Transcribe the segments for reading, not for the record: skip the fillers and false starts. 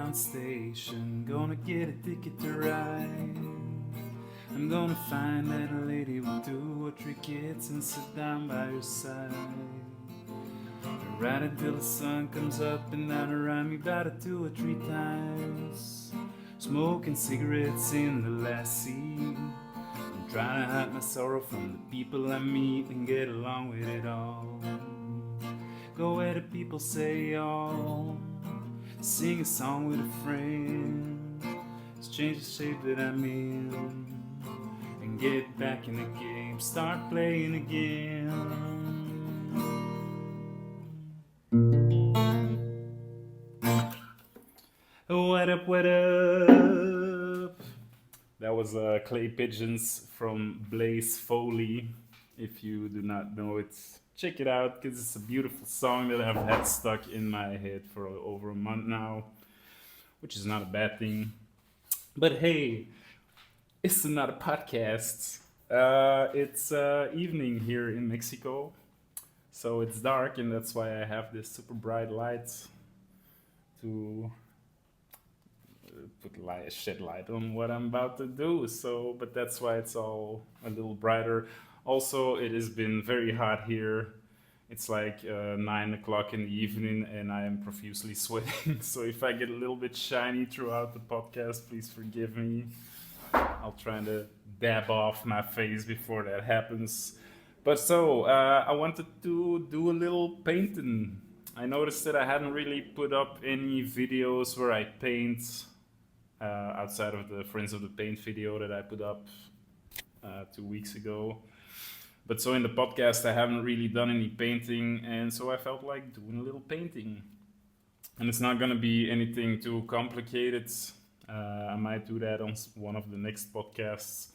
Union Station, gonna get a ticket to ride. I'm gonna find that lady with two or three kids and sit down by her side. Ride until the sun comes up and down around me about it 2 or 3 times. Smoking cigarettes in the last seat. I'm trying to hide my sorrow from the people I meet and get along with it all. Go where the people say all. Sing a song with a friend. Let's change the shape that I'm in and get back in the game. Start playing again. What up, what up? That was Clay Pigeons from Blaze Foley. If you do not know it, check it out because it's a beautiful song that I've had stuck in my head for over a month now, which is not a bad thing. But hey, it's another podcast. It's evening here in Mexico, so it's dark, and that's why I have this super bright light to shed light on what I'm about to do. So, but that's why it's all a little brighter. Also, it has been very hot here. It's like 9 o'clock in the evening, and I am profusely sweating. So if I get a little bit shiny throughout the podcast, please forgive me. I'll try to dab off my face before that happens. But so I wanted to do a little painting. I noticed that I hadn't really put up any videos where I paint outside of the Friends of the Paint video that I put up 2 weeks ago. But so in the podcast, I haven't really done any painting, and so I felt like doing a little painting. And it's not going to be anything too complicated. I might do that on one of the next podcasts.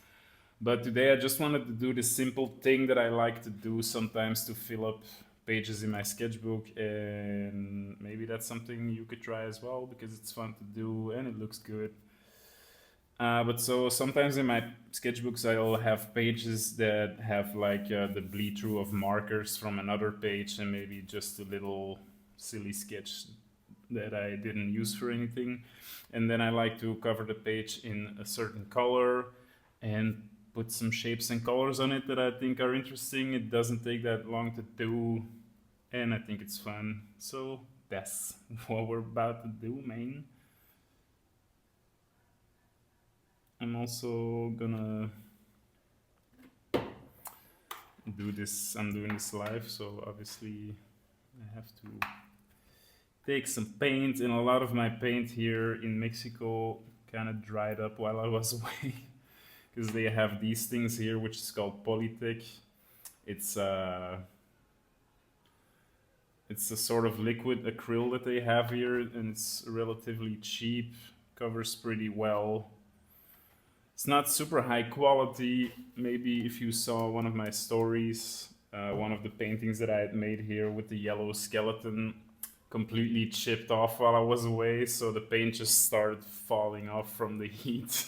But today I just wanted to do this simple thing that I like to do sometimes to fill up pages in my sketchbook, and maybe that's something you could try as well because it's fun to do and it looks good. But so sometimes in my sketchbooks I'll have pages that have like the bleed through of markers from another page and maybe just a little silly sketch that I didn't use for anything. And then I like to cover the page in a certain color and put some shapes and colors on it that I think are interesting. It doesn't take that long to do, and I think it's fun. So that's what we're about to do, man. I'm also gonna do this. I'm doing this live, so obviously I have to take some paint, and a lot of my paint here in Mexico kind of dried up while I was away. Because they have these things here, which is called Polytech. It's a sort of liquid acryl that they have here, and it's relatively cheap, covers pretty well. It's not super high quality. Maybe if you saw one of my stories, one of the paintings that I had made here with the yellow skeleton completely chipped off while I was away, so the paint just started falling off from the heat.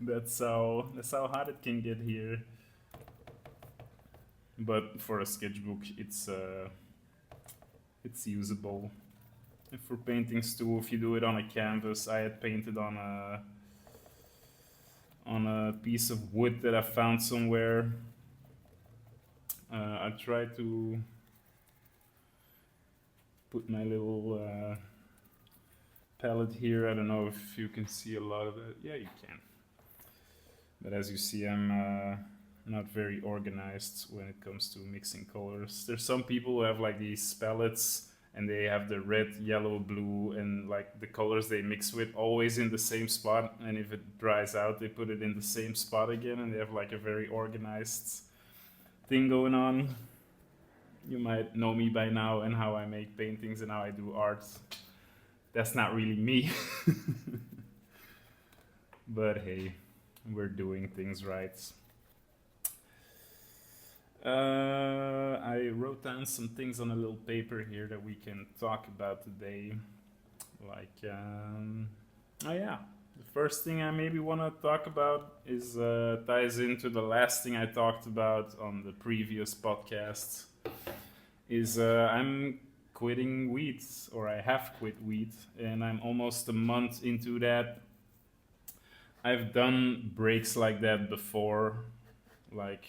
That's how hot it can get here. But for a sketchbook, it's usable. And for paintings too, if you do it on a canvas, I had painted on a piece of wood that I found somewhere. I tried to put my little palette here. I don't know if you can see a lot of it. Yeah, you can. But as you see, I'm not very organized when it comes to mixing colors. There's some people who have like these palettes and they have the red, yellow, blue, and like the colors they mix with always in the same spot. And if it dries out, they put it in the same spot again, and they have like a very organized thing going on. You might know me by now and how I make paintings and how I do art. That's not really me. But hey, we're doing things right. I wrote down some things on a little paper here that we can talk about today. Like, oh yeah, the first thing I maybe want to talk about is ties into the last thing I talked about on the previous podcast. Is I'm quitting weed, or I have quit weed, and I'm almost a month into that. I've done breaks like that before, like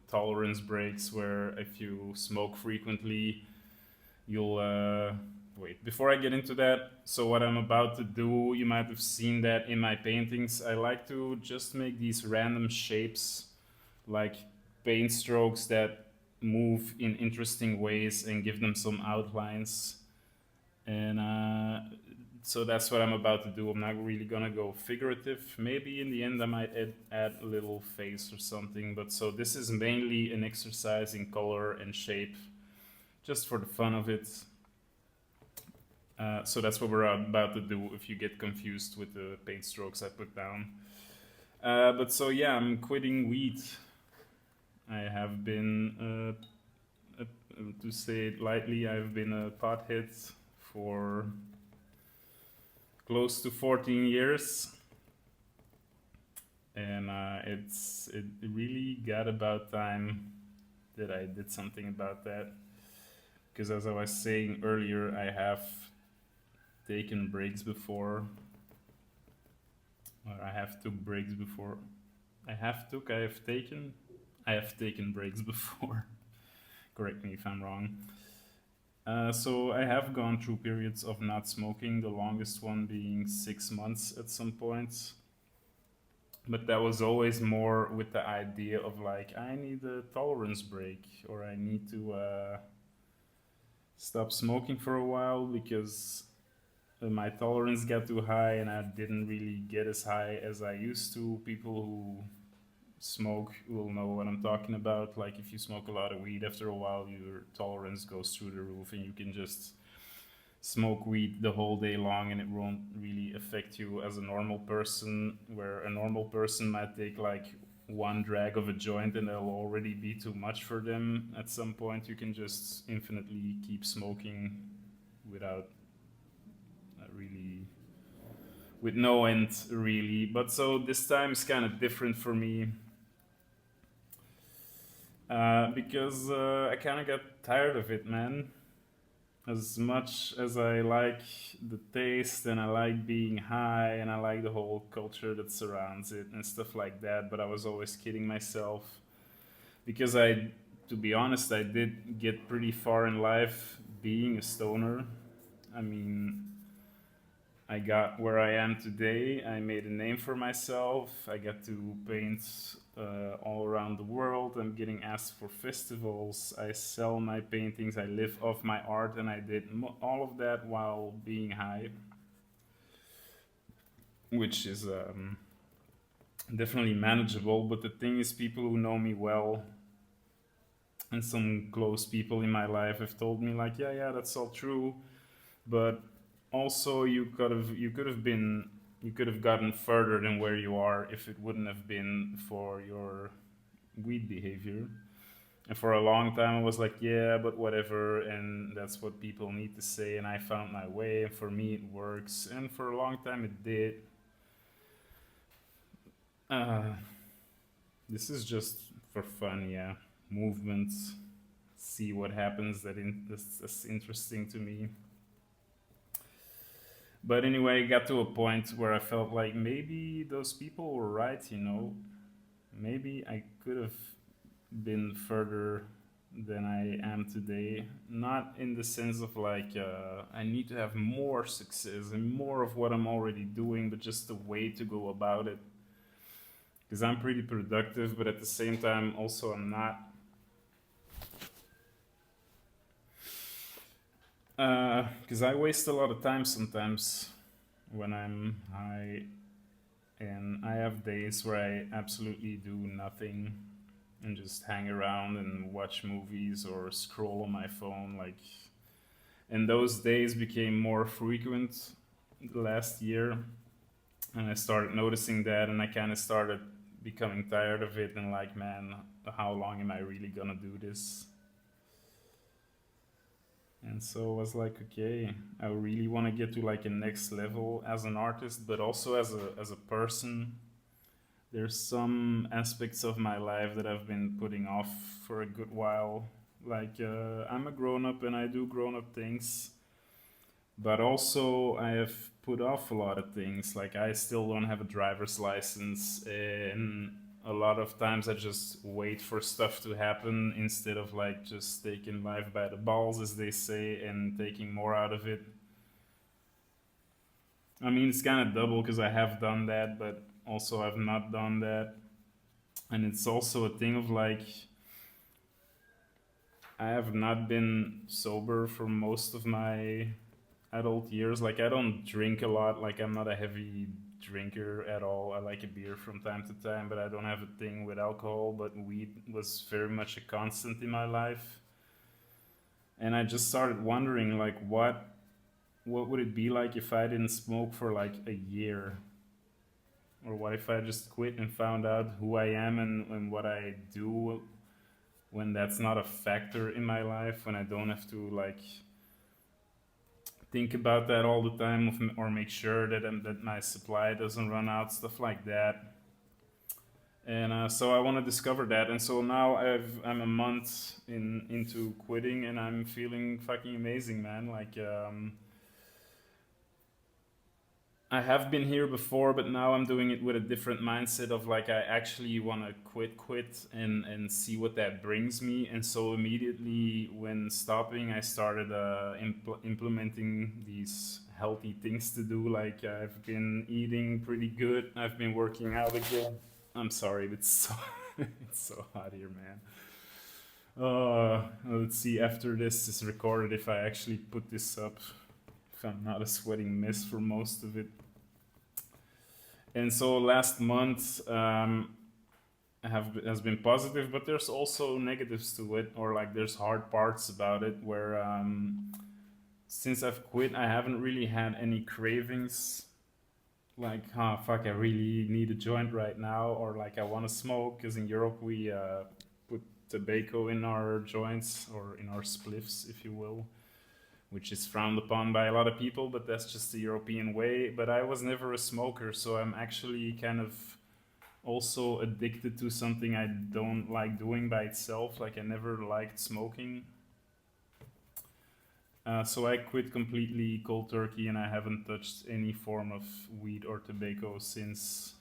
tolerance breaks, where if you smoke frequently, you'll wait. Before I get into that, so what I'm about to do, you might have seen that in my paintings. I like to just make these random shapes, like paint strokes that move in interesting ways and give them some outlines. And so that's what I'm about to do. I'm not really gonna go figurative. Maybe in the end I might add a little face or something. But so this is mainly an exercise in color and shape, just for the fun of it. So that's what we're about to do if you get confused with the paint strokes I put down. But so yeah, I'm quitting weed. I have been, to say it lightly, I've been a pothead for close to 14 years. And it really got about time that I did something about that. Because as I was saying earlier, I have taken breaks before, or I have took breaks before. I have taken breaks before. Correct me if I'm wrong. So I have gone through periods of not smoking, the longest one being 6 months at some point. But that was always more with the idea of like, I need a tolerance break, or I need to stop smoking for a while because my tolerance got too high and I didn't really get as high as I used to. People who smoke will know what I'm talking about. Like if you smoke a lot of weed, after a while your tolerance goes through the roof and you can just smoke weed the whole day long and it won't really affect you as a normal person, where a normal person might take like one drag of a joint and it'll already be too much for them. At some point you can just infinitely keep smoking without really, with no end really. But so this time is kind of different for me, because I kind of got tired of it, man. As much as I like the taste and I like being high and I like the whole culture that surrounds it and stuff like that, but I was always kidding myself because to be honest, I did get pretty far in life being a stoner. I mean, I got where I am today. I made a name for myself. I got to paint all around the world. I'm getting asked for festivals. I sell my paintings. I live off my art, and I did all of that while being high, which is definitely manageable. But the thing is, people who know me well and some close people in my life have told me like, yeah, that's all true, but also you could have gotten further than where you are if it wouldn't have been for your weed behavior. And for a long time I was like, yeah, but whatever, and that's what people need to say, and I found my way, and for me it works, and for a long time it did. uh, this is just for fun, yeah. Movements, see what happens. That's interesting to me. But anyway, it got to a point where I felt like maybe those people were right, you know. Maybe I could have been further than I am today. Not in the sense of like, I need to have more success and more of what I'm already doing, but just the way to go about it. Because I'm pretty productive, but at the same time, also I'm not. Because I waste a lot of time sometimes when I'm high, and I have days where I absolutely do nothing and just hang around and watch movies or scroll on my phone. Like, and those days became more frequent last year, and I started noticing that, and I kind of started becoming tired of it, and like, man, how long am I really gonna do this? And so I was like, okay, I really want to get to like a next level as an artist, but also as a person. There's some aspects of my life that I've been putting off for a good while, Like I'm a grown up and I do grown up things, but also I have put off a lot of things. Like I still don't have a driver's license, and a lot of times I just wait for stuff to happen instead of like just taking life by the balls, as they say, and taking more out of it. I mean, it's kind of double because I have done that, but also I've not done that. And it's also a thing of like, I have not been sober for most of my adult years. Like, I don't drink a lot. Like, I'm not a heavy drinker at all. I like a beer from time to time, but I don't have a thing with alcohol. But weed was very much a constant in my life. And I just started wondering, like, what would it be like if I didn't smoke for like a year? Or what if I just quit and found out who I am and what I do when that's not a factor in my life, when I don't have to like think about that all the time or make sure that my supply doesn't run out, stuff like that. And so I want to discover that. And so now I'm a month into quitting, and I'm feeling fucking amazing, man. Like I have been here before, but now I'm doing it with a different mindset of like I actually want to quit and see what that brings me. And so immediately when stopping, I started implementing these healthy things to do. Like I've been eating pretty good. I've been working out again. I'm sorry, but it's so it's so hot here, man. Let's see after this is recorded if I actually put this up, if I'm not a sweating mess for most of it. And so last month has been positive, but there's also negatives to it, or like there's hard parts about it where since I've quit, I haven't really had any cravings. Like, fuck, I really need a joint right now, or like I want to smoke, because in Europe we put tobacco in our joints or in our spliffs, if you will, which is frowned upon by a lot of people, but that's just the European way. But I was never a smoker, so I'm actually kind of also addicted to something I don't like doing by itself. Like I never liked smoking. So I quit completely cold turkey, and I haven't touched any form of weed or tobacco since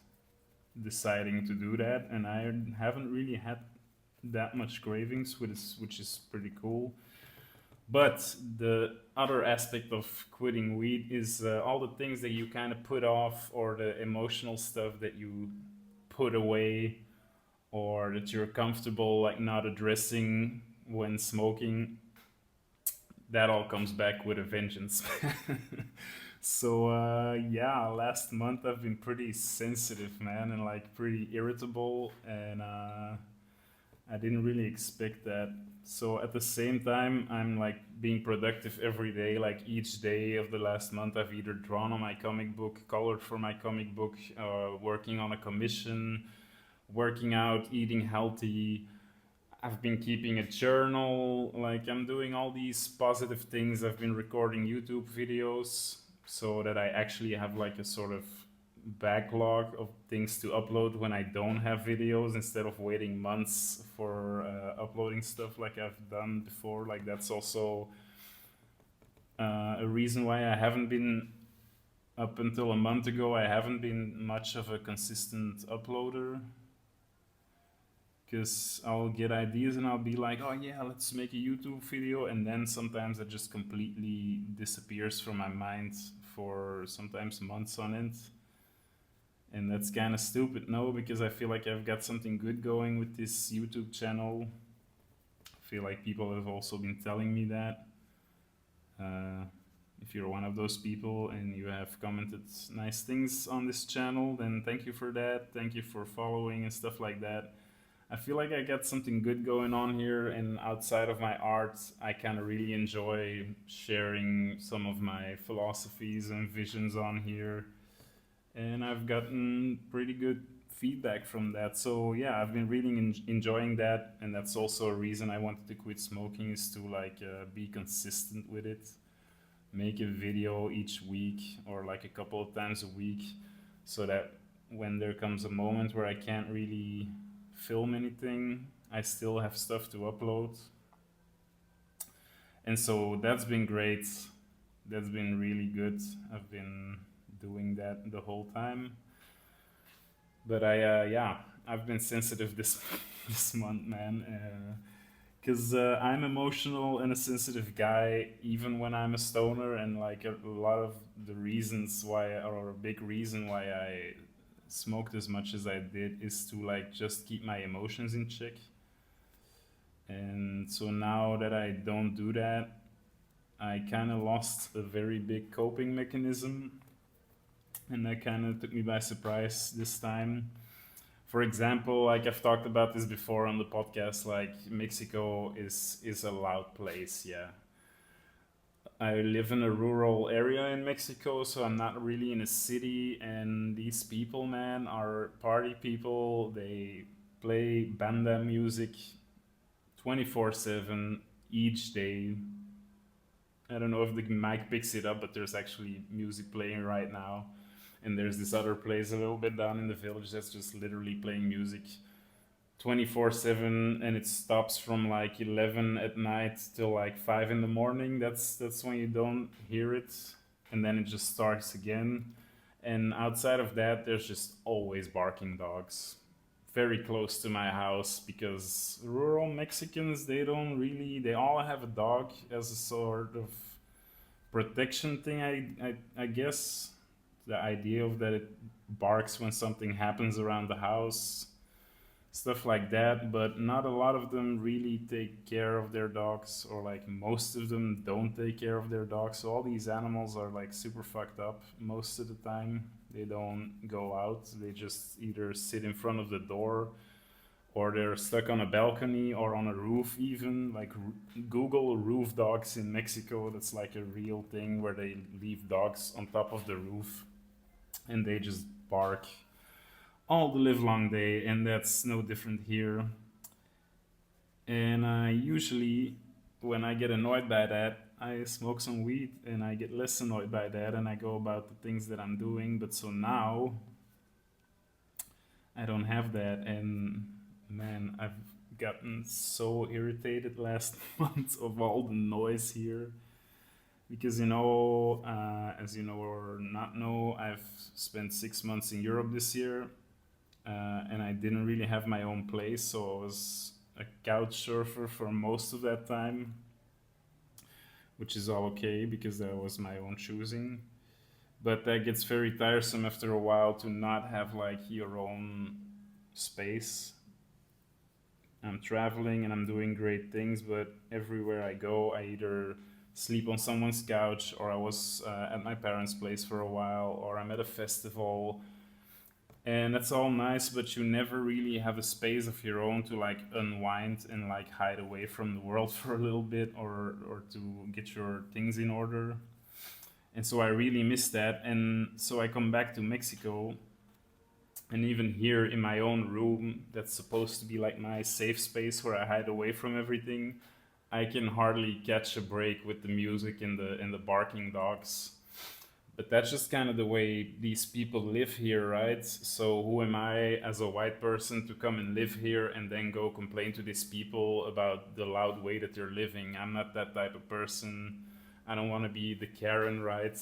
deciding to do that. And I haven't really had that much cravings, which is pretty cool. But the other aspect of quitting weed is all the things that you kind of put off, or the emotional stuff that you put away, or that you're comfortable like not addressing when smoking. That all comes back with a vengeance. So yeah, last month I've been pretty sensitive, man, and like pretty irritable, and I didn't really expect that. So at the same time, I'm like being productive every day. Like each day of the last month, I've either drawn on my comic book, colored for my comic book, working on a commission, working out, eating healthy. I've been keeping a journal. Like I'm doing all these positive things. I've been recording YouTube videos so that I actually have like a sort of backlog of things to upload when I don't have videos, instead of waiting months for uploading stuff like I've done before. Like that's also a reason why I haven't been, up until a month ago, I haven't been much of a consistent uploader, because I'll get ideas and I'll be like, oh yeah, let's make a YouTube video, and then sometimes it just completely disappears from my mind for sometimes months on end. And that's kind of stupid, no, because I feel like I've got something good going with this YouTube channel. I feel like people have also been telling me that. If you're one of those people and you have commented nice things on this channel, then thank you for that. Thank you for following and stuff like that. I feel like I got something good going on here, and outside of my art, I kind of really enjoy sharing some of my philosophies and visions on here. And I've gotten pretty good feedback from that. So yeah, I've been really enjoying that, and that's also a reason I wanted to quit smoking, is to like be consistent with it, make a video each week or like a couple of times a week, so that when there comes a moment where I can't really film anything, I still have stuff to upload. And so that's been great. That's been really good. I've been doing that the whole time. But yeah, I've been sensitive this this month, man. Because I'm emotional and a sensitive guy, even when I'm a stoner, and like a lot of the reasons why, or a big reason why I smoked as much as I did, is to like just keep my emotions in check. And so now that I don't do that, I kind of lost a very big coping mechanism, and that kind of took me by surprise this time. For example, like I've talked about this before on the podcast, like Mexico is a loud place. Yeah, I live in a rural area in Mexico, so I'm not really in a city. And these people, man, are party people. They play banda music 24/7 each day. I don't know if the mic picks it up, but there's actually music playing right now. And there's this other place a little bit down in the village that's just literally playing music 24/7, and it stops from like 11 at night till like 5 in the morning. That's when you don't hear it, and then it just starts again. And outside of that, there's just always barking dogs very close to my house, because rural Mexicans, they don't really, they all have a dog as a sort of protection thing. I guess the idea of that it barks when something happens around the house, stuff like that. But not a lot of them really take care of their dogs, or like most of them don't take care of their dogs. So all these animals are like super fucked up most of the time. They don't go out, they just either sit in front of the door, or they're stuck on a balcony or on a roof. Even like Google roof dogs in Mexico. That's like a real thing where they leave dogs on top of the roof, and they just bark all the live long day. And that's no different here. And usually, when I get annoyed by that, I smoke some weed and I get less annoyed by that, and I go about the things that I'm doing. But so now I don't have that, and man, I've gotten so irritated last month of all the noise here. Because as you know or not know, I've spent 6 months in Europe this year, and I didn't really have my own place, so I was a couch surfer for most of that time, which is all okay because that was my own choosing. But that gets very tiresome after a while to not have like your own space. I'm traveling and I'm doing great things, but everywhere I go, I either sleep on someone's couch, or I was at my parents' place for a while, or I'm at a festival. And that's all nice, but you never really have a space of your own to like unwind and like hide away from the world for a little bit, or to get your things in order. And so I really miss that. And so I come back to Mexico, and even here in my own room, that's supposed to be like my safe space where I hide away from everything, I can hardly catch a break with the music and the barking dogs. But that's just kind of the way these people live here, right? So who am I as a white person to come and live here and then go complain to these people about the loud way that they're living? I'm not that type of person. I don't want to be the Karen, right?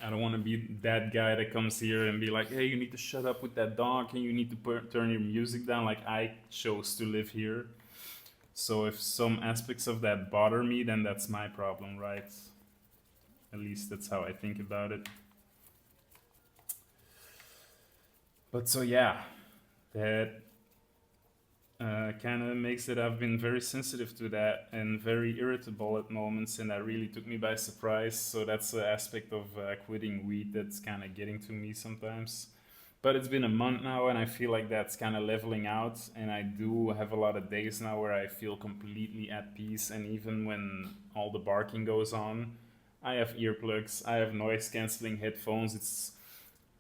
I don't want to be that guy that comes here and be like, hey, you need to shut up with that dog and you need to turn your music down. Like, I chose to live here. So if some aspects of that bother me, then that's my problem, right? At least that's how I think about it. But so yeah, that kind of makes it. I've been very sensitive to that and very irritable at moments, and that really took me by surprise. So that's the aspect of quitting weed that's kind of getting to me sometimes. But it's been a month now, and I feel like that's kind of leveling out. And I do have a lot of days now where I feel completely at peace. And even when all the barking goes on, I have earplugs, I have noise canceling headphones. It's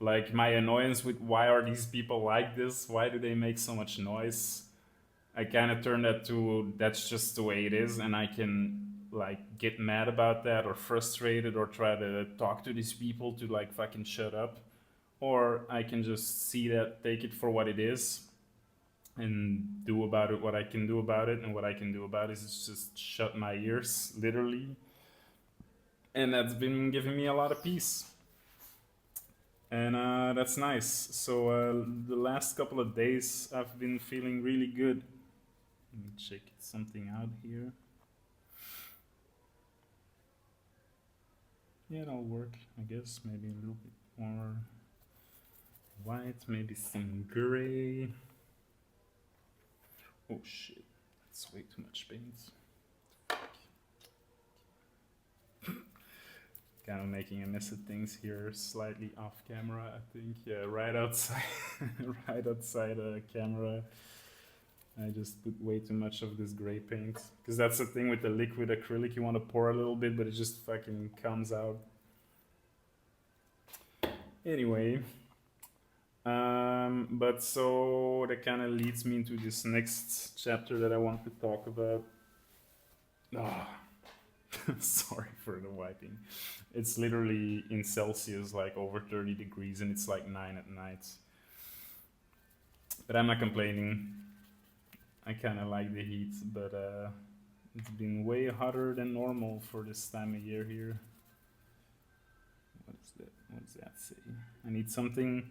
like my annoyance with why are these people like this? Why do they make so much noise? I kind of turn that to that's just the way it is, and I can like get mad about that or frustrated or try to talk to these people to like fucking shut up, or I can just see that, take it for what it is, and do about it what I can do about it. And what I can do about it is just shut my ears, literally. And that's been giving me a lot of peace. And that's nice. So the last couple of days, I've been feeling really good. Let me check something out here. Yeah, it'll work, I guess. Maybe a little bit more white, maybe some gray. Oh shit, that's way too much paint. Kind of making a mess of things here, slightly off camera, I think. Yeah, right outside, right outside the camera. I just put way too much of this gray paint. Because that's the thing with the liquid acrylic, you want to pour a little bit, but it just fucking comes out. Anyway, but so that kind of leads me into this next chapter that I want to talk about. Ah, sorry for the wiping. It's literally in Celsius, like over 30 degrees, and it's like 9 at night. But I'm not complaining. I kind of like the heat, but it's been way hotter than normal for this time of year here. What is that? What does that say? I need something.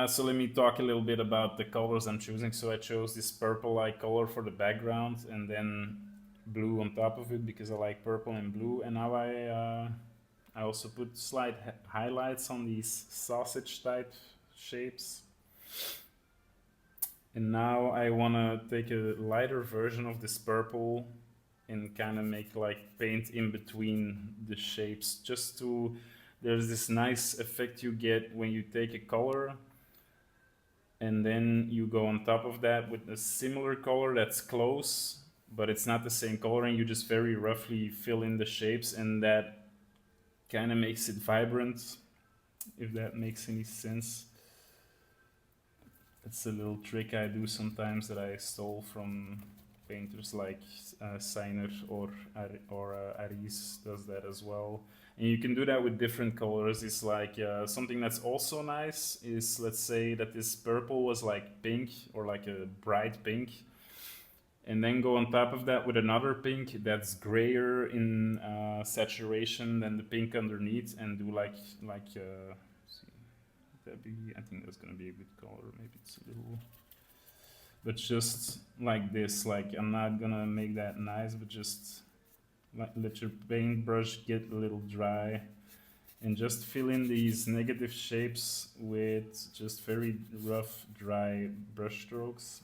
So let me talk a little bit about the colors I'm choosing. So I chose this purple-like color for the background, and then blue on top of it because I like purple and blue. And now I also put slight highlights on these sausage-type shapes. And now I want to take a lighter version of this purple and kind of make like paint in between the shapes, just to, there's this nice effect you get when you take a color and then you go on top of that with a similar color that's close, but it's not the same color, and you just very roughly fill in the shapes, and that kind of makes it vibrant, if that makes any sense. It's a little trick I do sometimes that I stole from painters like Seiner or Aris does that as well. And you can do that with different colors. It's like something that's also nice is, let's say that this purple was like pink or like a bright pink, and then go on top of that with another pink that's grayer in saturation than the pink underneath, and do like that be, I think that's gonna be a good color. Maybe it's a little, but just like this, like I'm not gonna make that nice, but just like let your paintbrush get a little dry and just fill in these negative shapes with just very rough, dry brush strokes.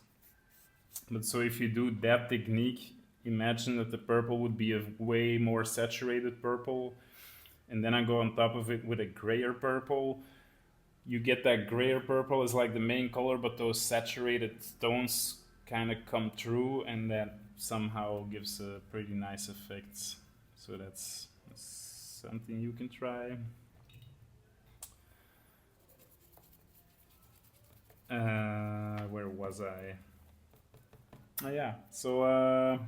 But so if you do that technique, imagine that the purple would be a way more saturated purple, and then I go on top of it with a grayer purple. You get that grayer purple as like the main color, but those saturated tones kind of come through, and that somehow gives a pretty nice effect. So that's something you can try. Where was I? Oh yeah, so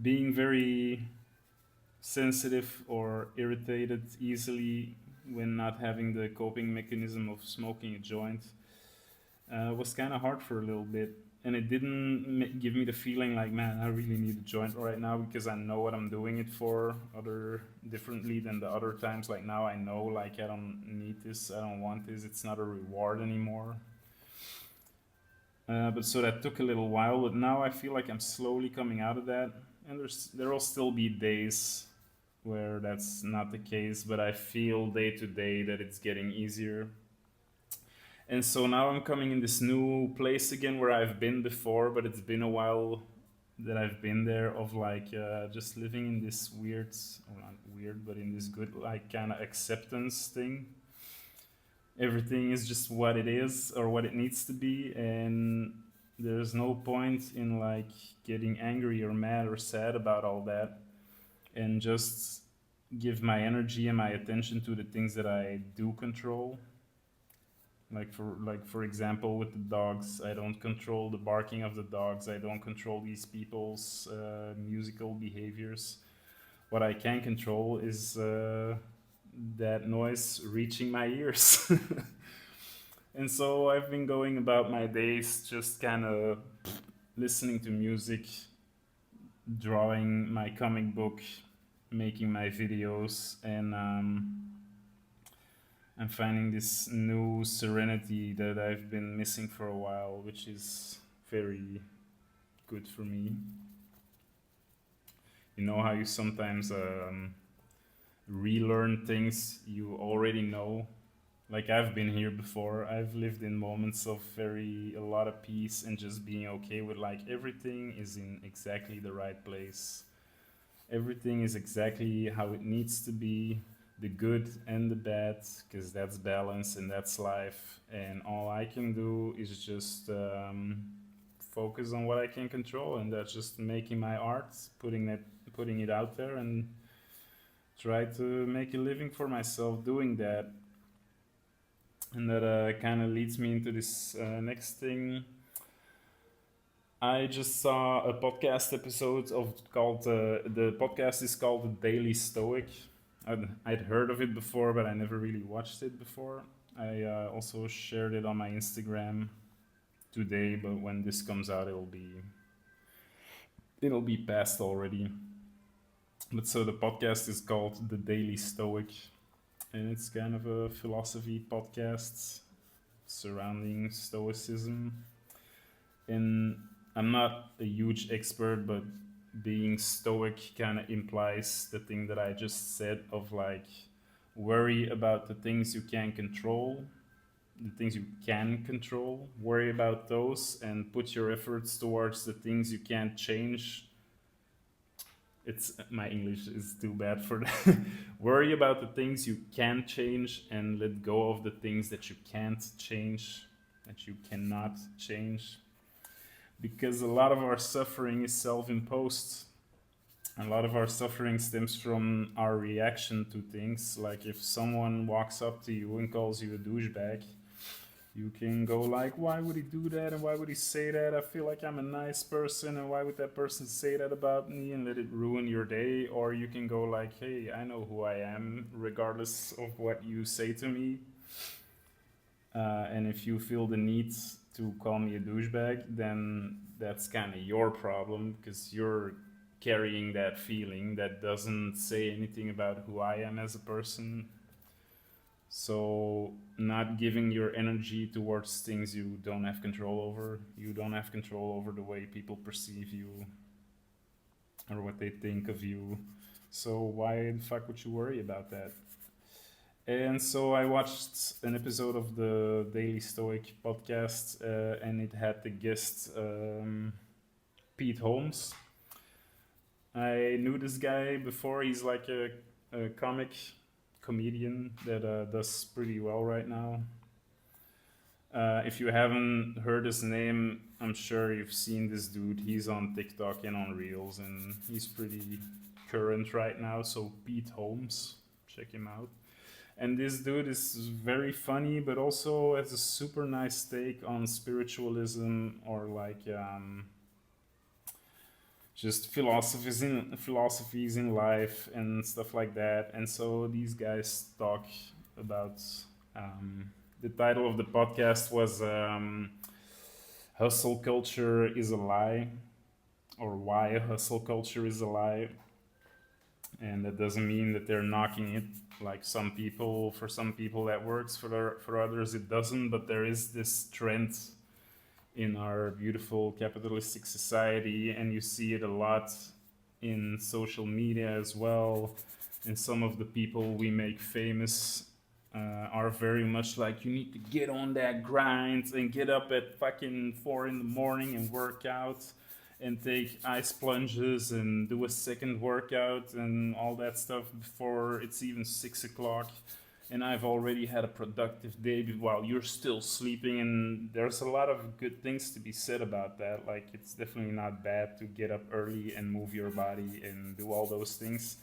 being very sensitive or irritated easily when not having the coping mechanism of smoking a joint was kind of hard for a little bit. And it didn't give me the feeling like, man, I really need a joint right now, because I know what I'm doing it for other differently than the other times. Like now I know, like, I don't need this, I don't want this, it's not a reward anymore. But so that took a little while, but now I feel like I'm slowly coming out of that. And there will still be days where that's not the case, but I feel day to day that it's getting easier. And so now I'm coming in this new place again where I've been before, but it's been a while that I've been there, of like just living in this weird, or not weird, but in this good, like, kind of acceptance thing. Everything is just what it is or what it needs to be, and there's no point in like getting angry or mad or sad about all that, and just give my energy and my attention to the things that I do control. Like for example, with the dogs, I don't control the barking of the dogs, I don't control these people's musical behaviors. What I can control is that noise reaching my ears. And so I've been going about my days just kind of listening to music, drawing my comic book, making my videos, and I'm finding this new serenity that I've been missing for a while, which is very good for me. You know how you sometimes relearn things you already know. Like I've been here before. I've lived in moments of very a lot of peace and just being okay with like everything is in exactly the right place. Everything is exactly how it needs to be, the good and the bad, because that's balance and that's life. And all I can do is just focus on what I can control, and that's just making my art, putting it out there, and try to make a living for myself doing that. And that kind of leads me into this next thing. I just saw a podcast episode of called the podcast is called The Daily Stoic. I'd heard of it before, but I never really watched it before. I also shared it on my Instagram today, but when this comes out, it'll be past already. But so the podcast is called The Daily Stoic, and it's kind of a philosophy podcast surrounding Stoicism. And I'm not a huge expert, but being Stoic kind of implies the thing that I just said of like worry about the things you can control, the things you can control, worry about those, and put your efforts towards the things you can't change. It's my English is too bad for that. Worry about the things you can change and let go of the things that you can't change, that you cannot change. Because a lot of our suffering is self-imposed. A lot of our suffering stems from our reaction to things. Like if someone walks up to you and calls you a douchebag, you can go like, why would he do that and why would he say that? I feel like I'm a nice person and why would that person say that about me, and let it ruin your day. Or you can go like, hey, I know who I am regardless of what you say to me. And if you feel the need to call me a douchebag, then that's kind of your problem because you're carrying that feeling that doesn't say anything about who I am as a person. So, not giving your energy towards things you don't have control over. You don't have control over the way people perceive you or what they think of you. So, why the fuck would you worry about that? And so I watched an episode of the Daily Stoic podcast, and it had the guest Pete Holmes. I knew this guy before. He's like a comedian that does pretty well right now. If you haven't heard his name, I'm sure you've seen this dude. He's on TikTok and on Reels, and he's pretty current right now. So Pete Holmes, check him out. And this dude is very funny, but also has a super nice take on spiritualism or like just philosophies in life and stuff like that. And so these guys talk about the title of the podcast was "Hustle Culture is a Lie," or "Why Hustle Culture is a Lie." And that doesn't mean that they're knocking it like some people. For some people that works, for others it doesn't. But there is this trend in our beautiful capitalistic society, and you see it a lot in social media as well. And some of the people we make famous are very much like, you need to get on that grind and get up at fucking 4 in the morning and work out and take ice plunges and do a second workout and all that stuff before it's even 6 o'clock. And I've already had a productive day while you're still sleeping. And there's a lot of good things to be said about that. Like, it's definitely not bad to get up early and move your body and do all those things.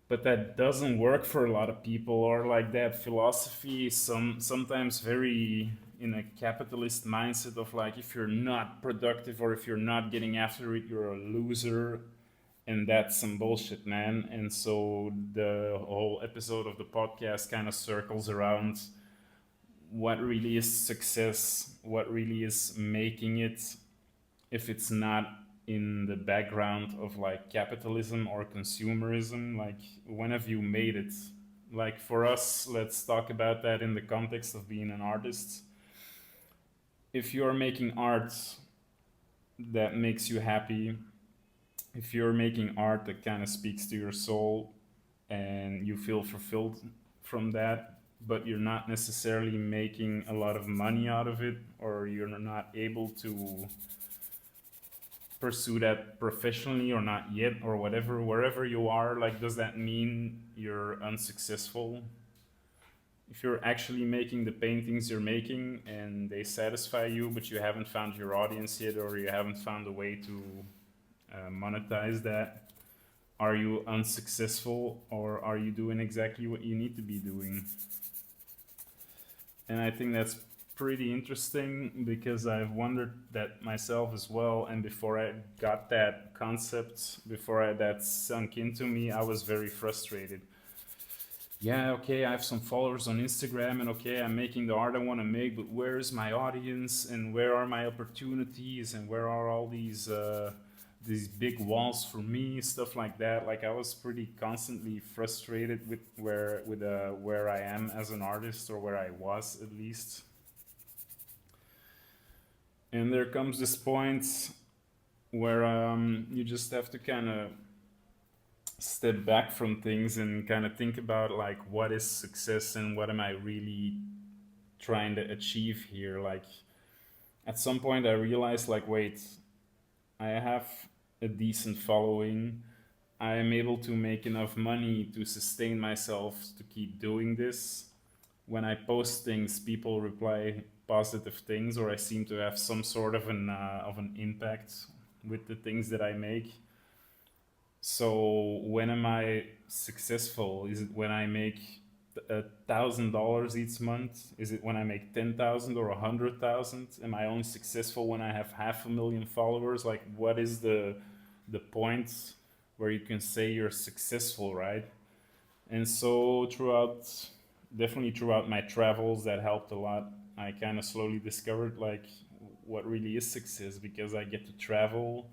But that doesn't work for a lot of people, or like that philosophy is sometimes very in a capitalist mindset of like, if you're not productive or if you're not getting after it, you're a loser. And that's some bullshit, man. And so the whole episode of the podcast kind of circles around what really is success, what really is making it, if it's not in the background of like capitalism or consumerism. Like, when have you made it? Like, for us, let's talk about that in the context of being an artist. If you're making art that makes you happy, if you're making art that kind of speaks to your soul and you feel fulfilled from that, but you're not necessarily making a lot of money out of it, or you're not able to pursue that professionally, or not yet, or whatever, wherever you are, like, does that mean you're unsuccessful? If you're actually making the paintings you're making and they satisfy you, but you haven't found your audience yet, or you haven't found a way to monetize that, are you unsuccessful, or are you doing exactly what you need to be doing? And I think that's pretty interesting, because I've wondered that myself as well. And before I got that concept, that sunk into me, I was very frustrated. Yeah, okay, I have some followers on Instagram, and okay, I'm making the art I want to make, but where is my audience, and where are my opportunities, and where are all these big walls for me, stuff like that. Like, I was pretty constantly frustrated with where I am as an artist, or where I was at least. And there comes this point where you just have to kind of step back from things and kind of think about, like, what is success and what am I really trying to achieve here. Like, at some point I realized, like, wait, I have a decent following, I am able to make enough money to sustain myself to keep doing this. When I post things, people reply positive things, or I seem to have some sort of an impact with the things that I make. So when am I successful? Is it when I make $1,000 each month? Is it when I make 10,000 or 100,000? Am I only successful when I have 500,000 followers? Like, what is the point where you can say you're successful, right? And so definitely throughout my travels, that helped a lot. I kind of slowly discovered, like, what really is success, because I get to travel,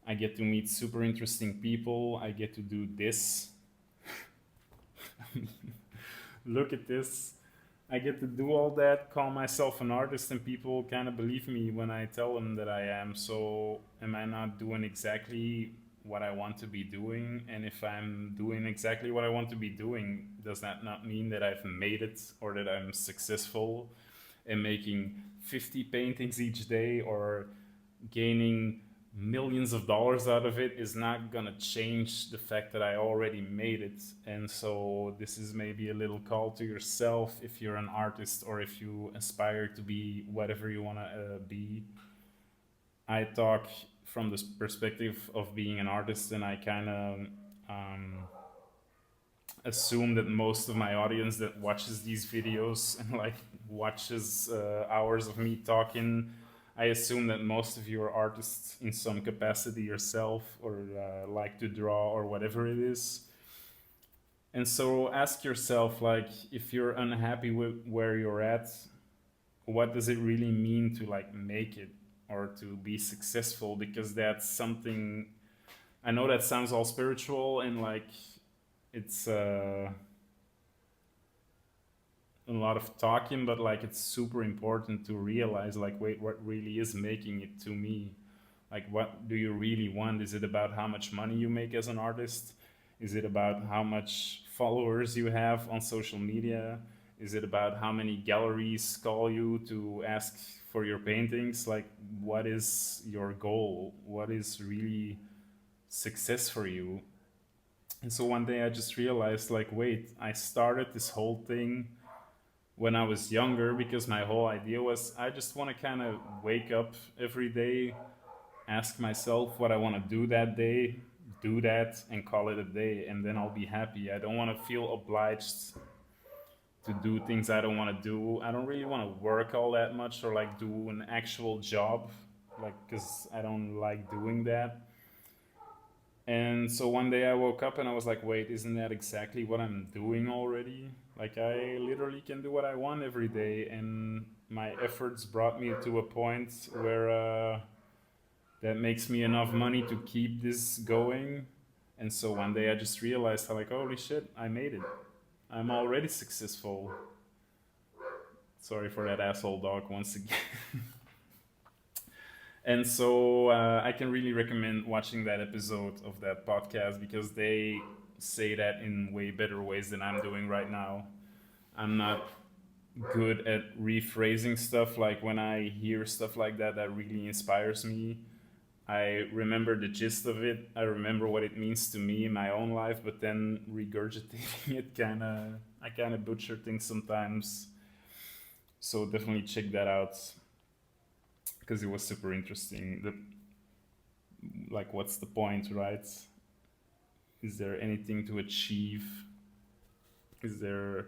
I get to meet super interesting people, I get to do this. Look at this. I get to do all that, call myself an artist, and people kind of believe me when I tell them that I am. So, am I not doing exactly what I want to be doing? And if I'm doing exactly what I want to be doing, does that not mean that I've made it, or that I'm successful in making 50 paintings each day, or gaining millions of dollars out of it is not gonna change the fact that I already made it. And so this is maybe a little call to yourself, if you're an artist, or if you aspire to be whatever you wanna be. I talk from this perspective of being an artist, and I kind of um, assume that most of my audience that watches these videos and, like, watches hours of me talking, I assume that most of you are artists in some capacity yourself, or like to draw, or whatever it is. And so ask yourself, like, if you're unhappy with where you're at, what does it really mean to, like, make it, or to be successful? Because that's something, I know that sounds all spiritual, and, like, it's a lot of talking, but, like, it's super important to realize, like, wait, what really is making it to me? Like, what do you really want? Is it about how much money you make as an artist? Is it about how much followers you have on social media? Is it about how many galleries call you to ask for your paintings? Like, what is your goal? What is really success for you? And so one day I just realized, like, wait, I started this whole thing when I was younger, because my whole idea was, I just want to kind of wake up every day, ask myself what I want to do that day, do that, and call it a day, and then I'll be happy. I don't want to feel obliged to do things I don't want to do. I don't really want to work all that much, or, like, do an actual job, like, because I don't like doing that. And so one day I woke up and I was like, wait, isn't that exactly what I'm doing already? Like, I literally can do what I want every day. And my efforts brought me to a point where that makes me enough money to keep this going. And so one day I just realized, how, like, holy shit, I made it. I'm already successful. Sorry for that asshole dog once again. And so I can really recommend watching that episode of that podcast because they say that in way better ways than I'm doing right now. I'm not good at rephrasing stuff. Like when I hear stuff like that, that really inspires me. I remember the gist of it. I remember what it means to me in my own life, but then regurgitating it I kind of butcher things sometimes. So definitely check that out because it was super interesting. Like, what's the point, right? Is there anything to achieve? Is there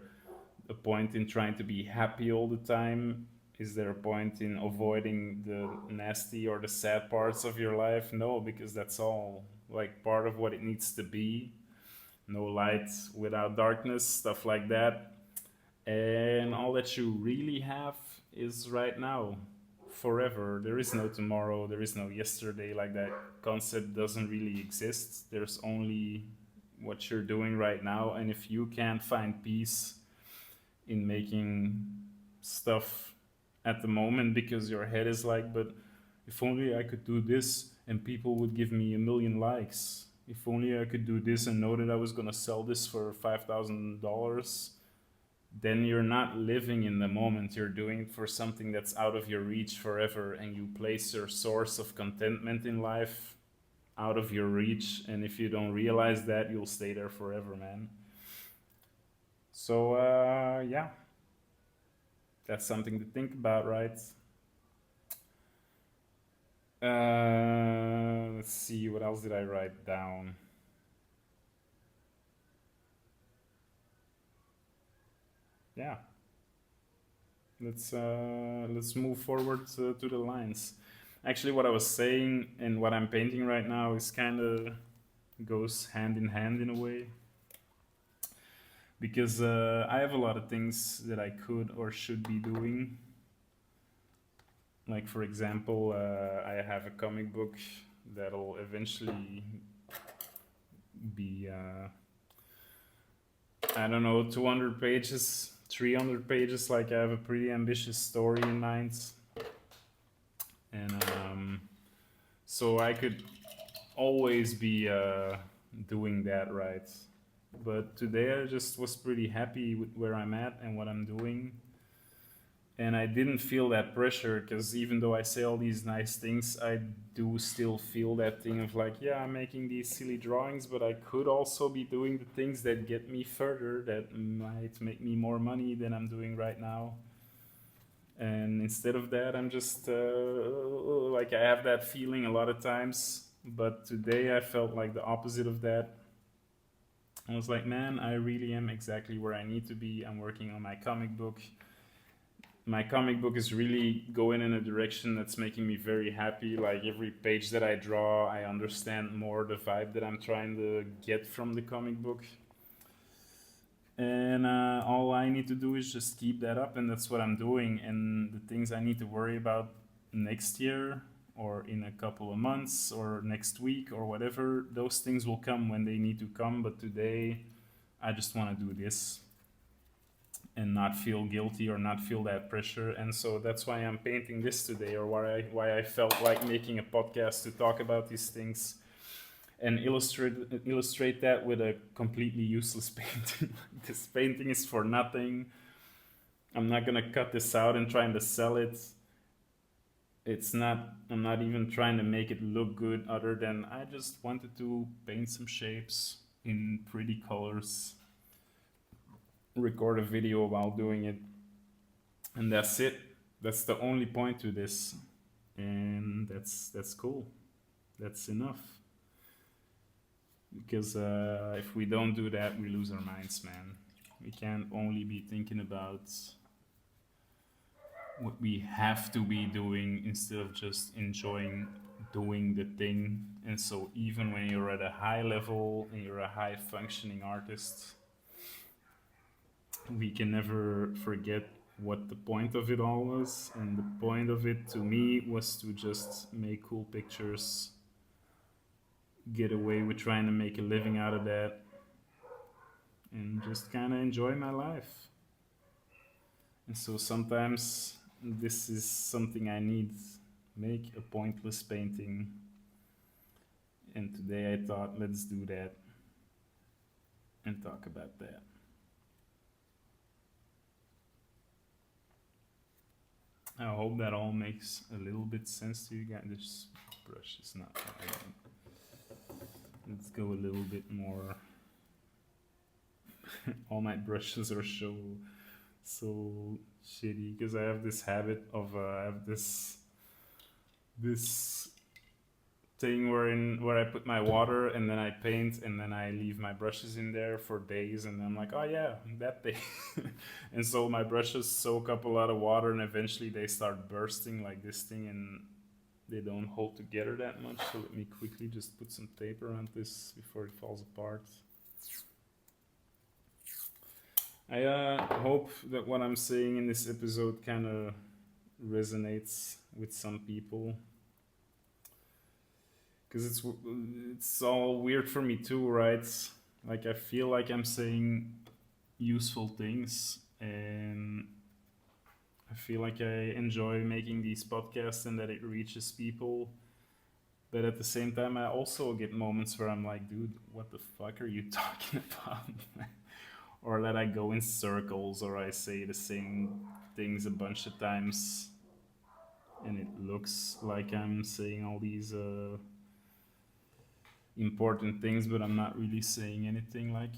a point in trying to be happy all the time? Is there a point in avoiding the nasty or the sad parts of your life? No, because that's all like part of what it needs to be. No light without darkness, stuff like that. And all that you really have is right now, forever. There is no tomorrow, there is no yesterday. Like, that concept doesn't really exist. There's only what you're doing right now. And if you can't find peace in making stuff at the moment because your head is like, but if only I could do this and people would give me a million likes. If only I could do this and know that I was gonna sell this for $5,000, then you're not living in the moment. You're doing it for something that's out of your reach forever, and you place your source of contentment in life out of your reach. And if you don't realize that, you'll stay there forever, man. So, yeah, that's something to think about, right? Let's see, what else did I write down? Yeah, let's move forward to the lines. Actually, what I was saying and what I'm painting right now is kind of goes hand in hand in a way because I have a lot of things that I could or should be doing. Like, for example, I have a comic book that'll eventually be, I don't know, 200 pages, 300 pages. Like, I have a pretty ambitious story in mind. And so I could always be doing that, right? But today I just was pretty happy with where I'm at and what I'm doing. And I didn't feel that pressure because even though I say all these nice things, I do still feel that thing of like, yeah, I'm making these silly drawings, but I could also be doing the things that get me further, that might make me more money than I'm doing right now. And instead of that, I'm just like, I have that feeling a lot of times. But today I felt like the opposite of that. I was like, man, I really am exactly where I need to be. I'm working on my comic book. My comic book is really going in a direction that's making me very happy. Like, every page that I draw, I understand more the vibe that I'm trying to get from the comic book. And all I need to do is just keep that up, and that's what I'm doing. And the things I need to worry about next year, or in a couple of months, or next week, or whatever, those things will come when they need to come. But today, I just want to do this and not feel guilty or not feel that pressure. And so that's why I'm painting this today, or why I felt like making a podcast to talk about these things and illustrate that with a completely useless painting. This painting is for nothing. I'm not gonna cut this out and trying to sell it. It's not. I'm not even trying to make it look good. Other than I just wanted to paint some shapes in pretty colors, record a video while doing it, and that's it. That's the only point to this, and that's cool. That's enough. Because if we don't do that, we lose our minds, man. We can't only be thinking about what we have to be doing instead of just enjoying doing the thing. And so even when you're at a high level and you're a high functioning artist, we can never forget what the point of it all was. And the point of it to me was to just make cool pictures, get away with trying to make a living out of that, and just kind of enjoy my life. And so sometimes this is something I need. Make a pointless painting. And today I thought, let's do that and talk about that. I hope that all makes a little bit sense to you guys. This brush is not. Let's go a little bit more. All my brushes are so shitty because I have this habit of I have this thing where I put my water and then I paint and then I leave my brushes in there for days and I'm like, oh yeah, that day. And so my brushes soak up a lot of water and eventually they start bursting like this thing and they don't hold together that much. So let me quickly just put some tape around this before it falls apart. I hope that what I'm saying in this episode kind of resonates with some people. Because it's all weird for me too, right? Like I feel like I'm saying useful things and I feel like I enjoy making these podcasts and that it reaches people. But at the same time, I also get moments where I'm like, dude, what the fuck are you talking about? Or that I go in circles or I say the same things a bunch of times and it looks like I'm saying all these important things, but I'm not really saying anything. Like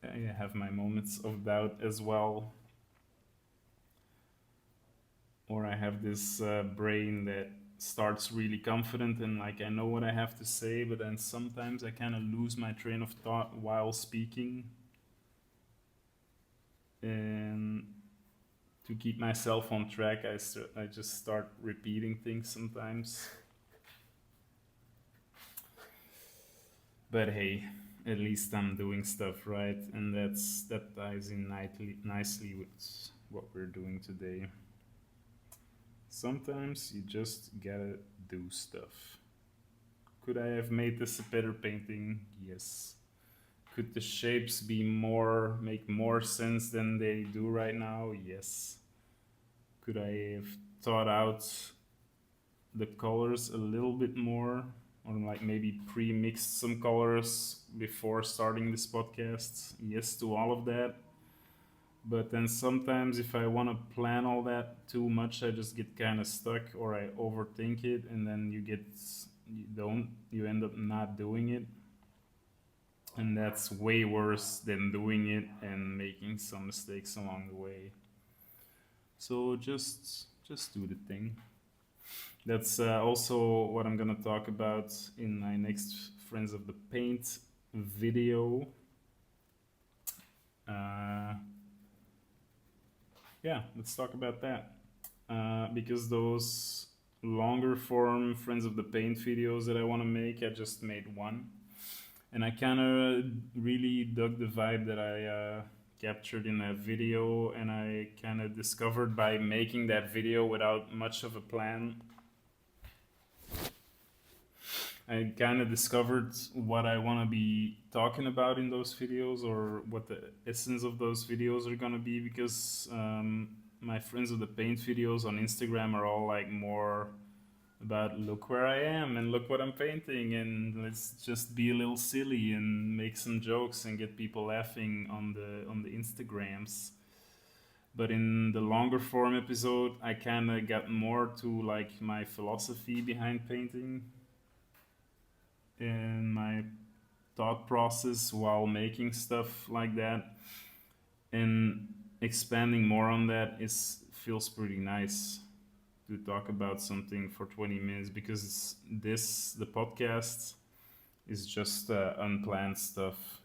I have my moments of doubt as well. Or I have this brain that starts really confident and like I know what I have to say, but then sometimes I kind of lose my train of thought while speaking. And to keep myself on track, I just start repeating things sometimes. But hey, at least I'm doing stuff right, and that ties in nicely with what we're doing today. Sometimes you just gotta do stuff. Could I have made this a better painting? Yes. Could the shapes make more sense than they do right now? Yes. Could I have thought out the colors a little bit more? Or like maybe pre-mixed some colors before starting this podcast? Yes to all of that. But then sometimes if I want to plan all that too much, I just get kind of stuck or I overthink it and then you end up not doing it. And that's way worse than doing it and making some mistakes along the way. So just do the thing. That's also what I'm gonna talk about in my next Friends of the Paint video. Yeah, let's talk about that. Because those longer form Friends of the Paint videos that I want to make, I just made one. And I kind of really dug the vibe that I captured in that video, and I kind of discovered by making that video without much of a plan. I kind of discovered what I want to be talking about in those videos or what the essence of those videos are going to be because my Friends of the Paint videos on Instagram are all like more about look where I am and look what I'm painting and let's just be a little silly and make some jokes and get people laughing on the Instagrams. But in the longer form episode, I kind of got more to like my philosophy behind painting and my thought process while making stuff like that. And expanding more on that feels pretty nice to talk about something for 20 minutes because the podcast is just unplanned stuff.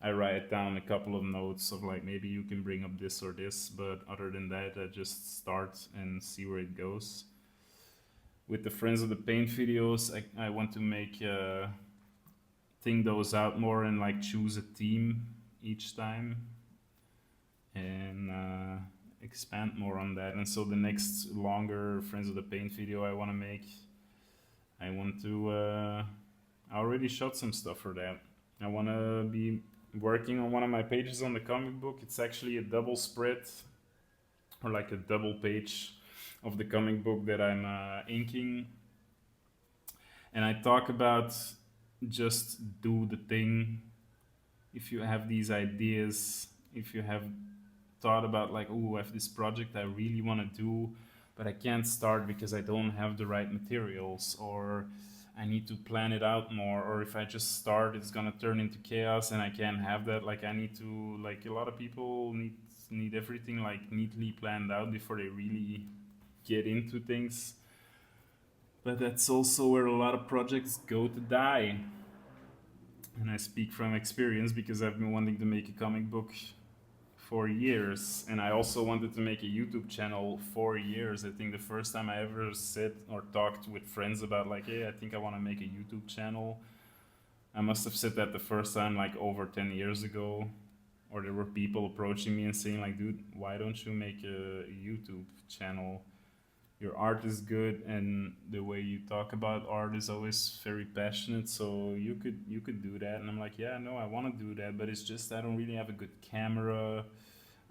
I write down a couple of notes of like maybe you can bring up this or this, but other than that, I just start and see where it goes. with the Friends of the Paint videos, I want to make think those out more and like choose a theme each time and expand more on that. And so the next longer Friends of the Paint video I want to make, I want to. I already shot some stuff for that. I want to be working on one of my pages on the comic book. It's actually a double spread or like a double page of the comic book that I'm inking. And I talk about just do the thing. If you have these ideas, if you have thought about like, oh, I have this project I really want to do, but I can't start because I don't have the right materials, or I need to plan it out more, or if I just start, it's gonna turn into chaos, and I can't have that. Like I need to, like a lot of people need everything like neatly planned out before they really get into things. But that's also where a lot of projects go to die. And I speak from experience because I've been wanting to make a comic book for years, and I also wanted to make a YouTube channel for years. I think the first time I ever said or talked with friends about like, hey, I think I want to make a YouTube channel, I must have said that the first time like over 10 years ago, or there were people approaching me and saying like, dude, why don't you make a YouTube channel? Your art is good, and the way you talk about art is always very passionate, so you could do that. And I'm like, yeah, no, I want to do that, but it's just I don't really have a good camera.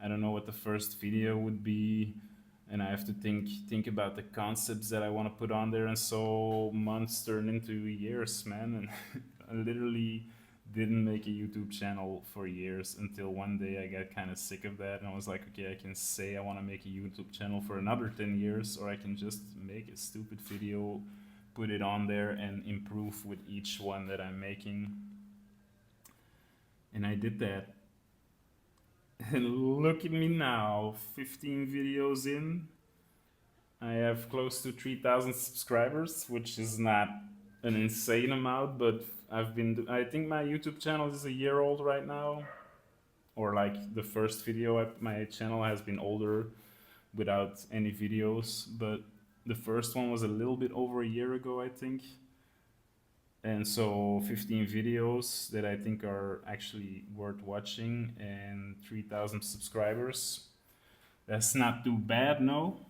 I don't know what the first video would be, and I have to think about the concepts that I want to put on there. And so months turn into years, man, and I literally didn't make a YouTube channel for years until one day I got kind of sick of that, and I was like, okay, I can say I want to make a YouTube channel for another 10 years, or I can just make a stupid video, put it on there, and improve with each one that I'm making. And I did that. And look at me now, 15 videos in. I have close to 3,000 subscribers, which is not an insane amount, but I think my YouTube channel is a year old right now, or like the first video my channel has been older without any videos, but the first one was a little bit over a year ago, I think. And so 15 videos that I think are actually worth watching, and 3,000 subscribers. That's not too bad, no?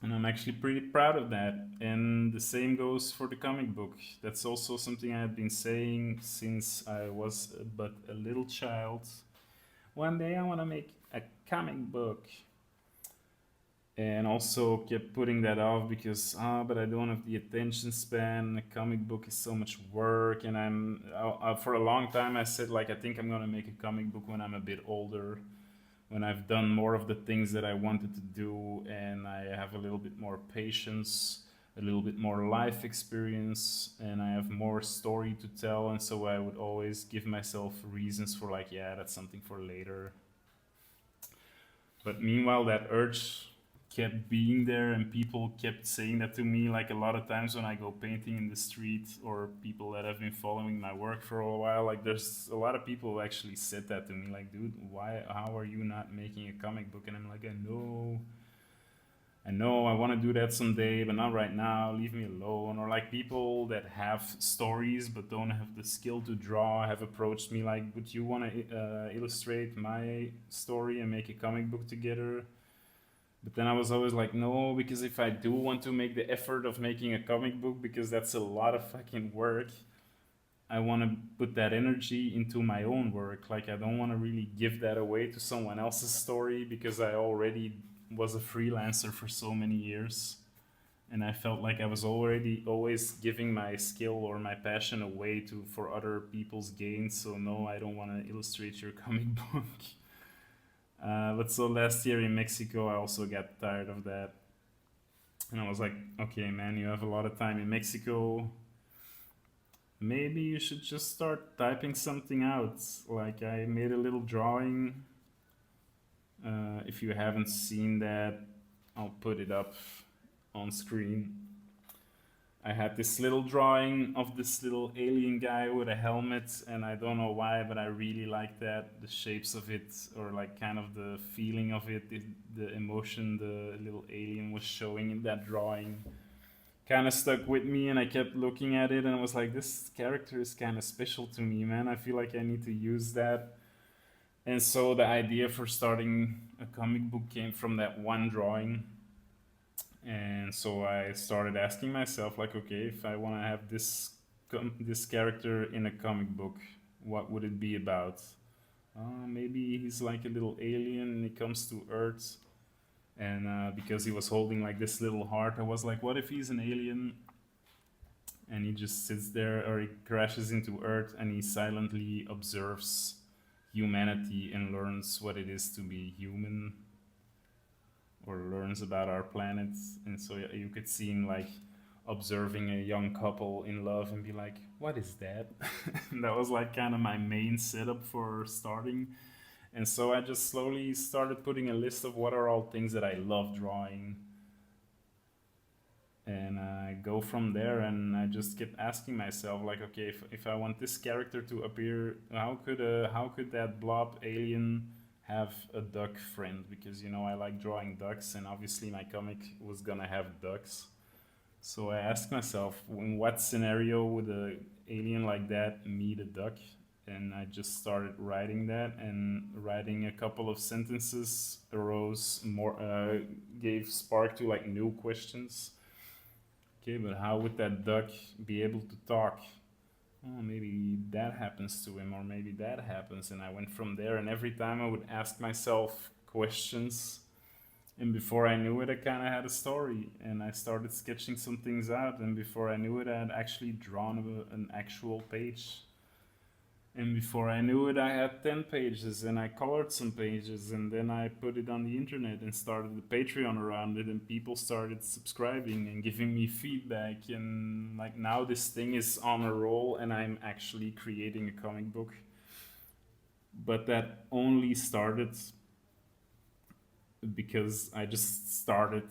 And I'm actually pretty proud of that. And the same goes for the comic book. That's also something I have been saying since I was but a little child. One day I want to make a comic book. And also kept putting that off because, but I don't have the attention span. A comic book is so much work. And for a long time I said, like, I think I'm going to make a comic book when I'm a bit older, when I've done more of the things that I wanted to do, and I have a little bit more patience, a little bit more life experience, and I have more story to tell. And so I would always give myself reasons for like, yeah, that's something for later. But meanwhile, that urge kept being there, and people kept saying that to me, like a lot of times when I go painting in the street, or people that have been following my work for a while, like there's a lot of people who actually said that to me, like, dude, how are you not making a comic book? And I'm like, I know I want to do that someday, but not right now, leave me alone. Or like people that have stories but don't have the skill to draw have approached me like, would you want to illustrate my story and make a comic book together? But then I was always like, no, because if I do want to make the effort of making a comic book, because that's a lot of fucking work, I want to put that energy into my own work. Like, I don't want to really give that away to someone else's story, because I already was a freelancer for so many years. And I felt like I was already always giving my skill or my passion away for other people's gain. So no, I don't want to illustrate your comic book. But so last year in Mexico, I also got tired of that. And I was like, okay, man, you have a lot of time in Mexico. Maybe you should just start typing something out. Like, I made a little drawing. If you haven't seen that, I'll put it up on screen. I had this little drawing of this little alien guy with a helmet, and I don't know why, but I really like that. The shapes of it, or like kind of the feeling of it, the emotion the little alien was showing in that drawing. kind of stuck with me, and I kept looking at it and I was like, this character is kind of special to me, man. I feel like I need to use that. And so the idea for starting a comic book came from that one drawing. And so I started asking myself, like, okay, if I want to have this character in a comic book, what would it be about? Maybe he's like a little alien and he comes to Earth. And because he was holding like this little heart, I was like, what if he's an alien and he just sits there, or he crashes into Earth and he silently observes humanity and learns what it is to be human, or learns about our planet. And so you could see him like observing a young couple in love and be like, what is that? And that was like kind of my main setup for starting. And so I just slowly started putting a list of what are all things that I love drawing. And I go from there, and I just kept asking myself, like, okay, if I want this character to appear, how could that blob alien have a duck friend? Because I like drawing ducks, and obviously my comic was gonna have ducks. So I asked myself, in what scenario would a alien like that meet a duck? And I just started writing that, and writing a couple of sentences arose more, gave spark to like new questions. Okay, but how would that duck be able to talk? Oh, maybe that happens to him, or maybe that happens. And I went from there, and every time I would ask myself questions, and before I knew it, I kind of had a story, and I started sketching some things out, and before I knew it, I had actually drawn an actual page. And before I knew it, I had 10 pages, and I colored some pages, and then I put it on the internet and started the Patreon around it, and people started subscribing and giving me feedback. And like now, this thing is on a roll, and I'm actually creating a comic book. But that only started because I just started.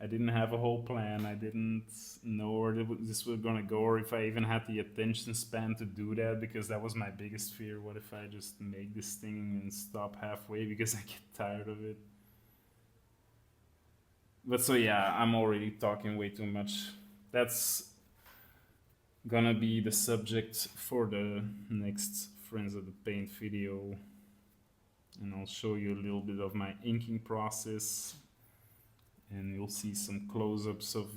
I didn't have a whole plan. I didn't know where this was gonna go, or if I even had the attention span to do that, because that was my biggest fear. What if I just make this thing and stop halfway because I get tired of it? But so yeah, I'm already talking way too much. That's gonna be the subject for the next Friends of the Paint video. And I'll show you a little bit of my inking process, and you'll see some close-ups of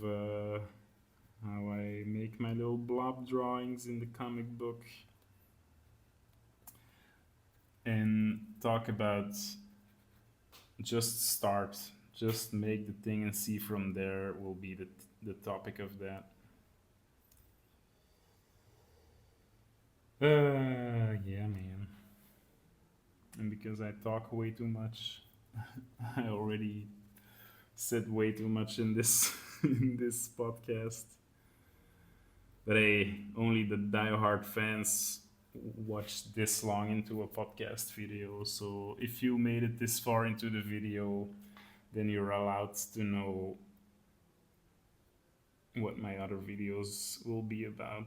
how I make my little blob drawings in the comic book, and talk about just start, just make the thing and see from there will be the topic of that. Yeah, man. And because I talk way too much, I already said way too much in this in this podcast. But hey, only the diehard fans watch this long into a podcast video. So if you made it this far into the video, then you're allowed to know what my other videos will be about.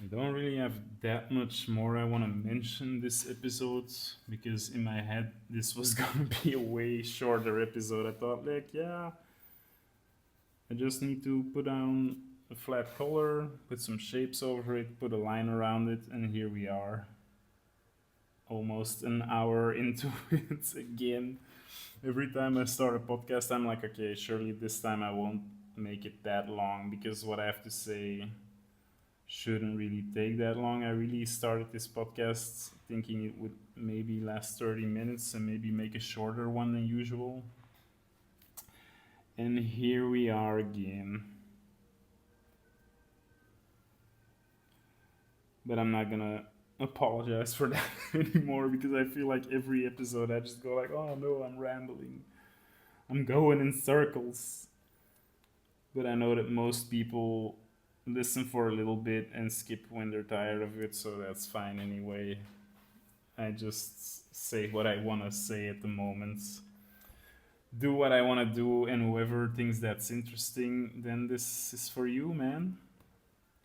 I don't really have that much more I want to mention this episode, because in my head this was gonna be a way shorter episode. I thought, like, yeah, I just need to put down a flat color, put some shapes over it, put a line around it, and here we are. Almost an hour into it again. Every time I start a podcast, I'm like, okay, surely this time I won't make it that long, because what I have to say shouldn't really take that long. I really started this podcast thinking it would maybe last 30 minutes and maybe make a shorter one than usual. And here we are again. But I'm not gonna apologize for that anymore, because I feel like every episode I just go like, oh no, I'm rambling. I'm going in circles. But I know that most people listen for a little bit and skip when they're tired of it, so that's fine anyway. I just say what I want to say at the moment, do what I want to do, and whoever thinks that's interesting, then this is for you, man.